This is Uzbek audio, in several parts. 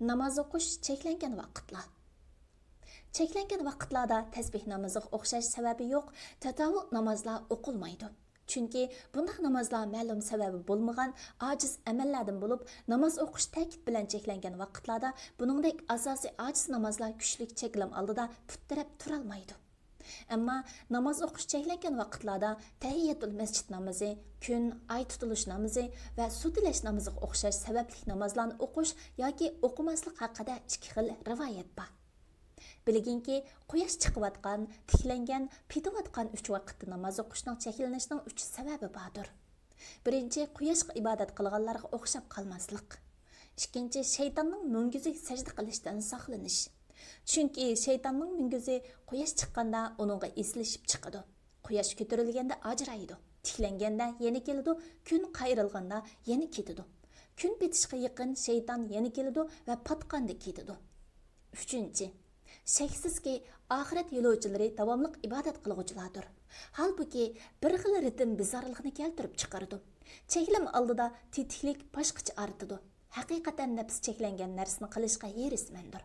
Namoz o'qish cheklangan vaqtlar. Cheklangan vaqtlarda tasbih namoziga o'xshash sababi yo'q, tatavvuq namozlar o'qilmaydi. Chunki bunday namozlar ma'lum sababi bo'lmagan ojiz amallardan bo'lib, namoz o'qish ta'kid bilan cheklangan vaqtlarda buningdek asosiy ojiz namozlar kuchli cheklam oldida puttirab turolmaydi. Ammo namoz o'qish cheklangan vaqtlarda tahiyyatul masjid namozi, kun, oy tutilish namozi va sutilash namoziga o'xshash sababli namozlarni o'qish yoki o'qimaslik haqida ikki xil rivoyat bor. Bilginki, quyosh chiqayotgan, tiklangan, pitayotgan 3 vaqtda namoz o'qishning cheklanishining 3 sababi bordir. Birinchi, quyoshga ibodat qilganlarga o'xshab qolmaslik. Ikkinchi, shaytonning mungizi sajda qilishdan saqlanish. Chunki shaytonning mungizi quyosh chiqqanda uningga eslashib chiqadi. Quyosh ko'tarilganda ajraydi, tiklanganda yana keladi, kun qayrilganda yana ketadi. Kun bitishga yaqin shayton yana keladi va patqanda ketadi. Uchinchi, shaksizki oxirat yo'lovchilari davomli ibodat qiluvchilardir. Halbuki bir xil ritm bizarlikni keltirib chiqaradi. Cheklam oldida tetiklik boshqacha artadi. Haqiqatan nafs cheklangan narsani qilishga herismandir.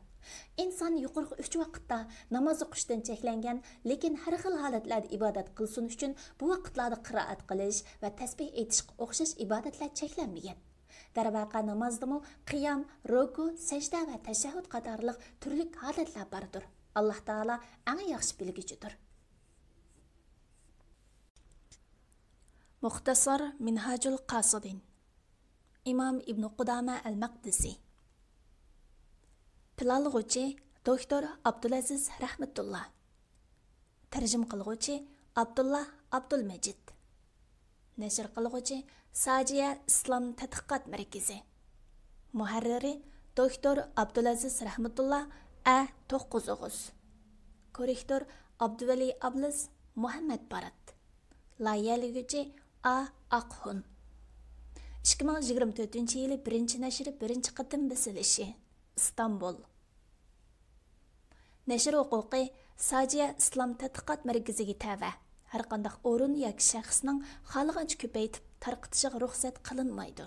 İnsan yuqorqi 3 vaqtda namoz o'qishdan cheklangan, lekin har xil holatlarda ibodat qilsin uchun bu vaqtlarda qiroat qilish va tasbih aytishga o'xshash ibodatlar cheklanmagan. Darvaqa namozdami qiyam, ruku, sajda va tashahhud qatorliq turli holatlar bordir. Alloh taolo eng yaxshi bilguchidir. Muxtasar Minhajul Qasidin İmam İbn Qudama al-Maqdisi Planlag'uvchi doktor Abdulaziz Rahmatullah. Tarjim qilguvchi Abdullah Abdulmajid. Nashr qilguvchi Sajiya Islom tadqiqot markazi. Muharriri doktor Abdulaziz Rahmatullah A9 Og'uz. Korrektor Abduvali Ablis Muhammad Barat. Layihalaguchi A Aqhun. 2024-yili 1-nashri 1-qatim basilishi. İstanbul. Nashr huquqi Sajiya Islom tadqiqot markaziga tava. Har qanday o'rin yoki shaxsning xohlagancha ko'paytib tarqitishiga ruxsat qilinmaydi.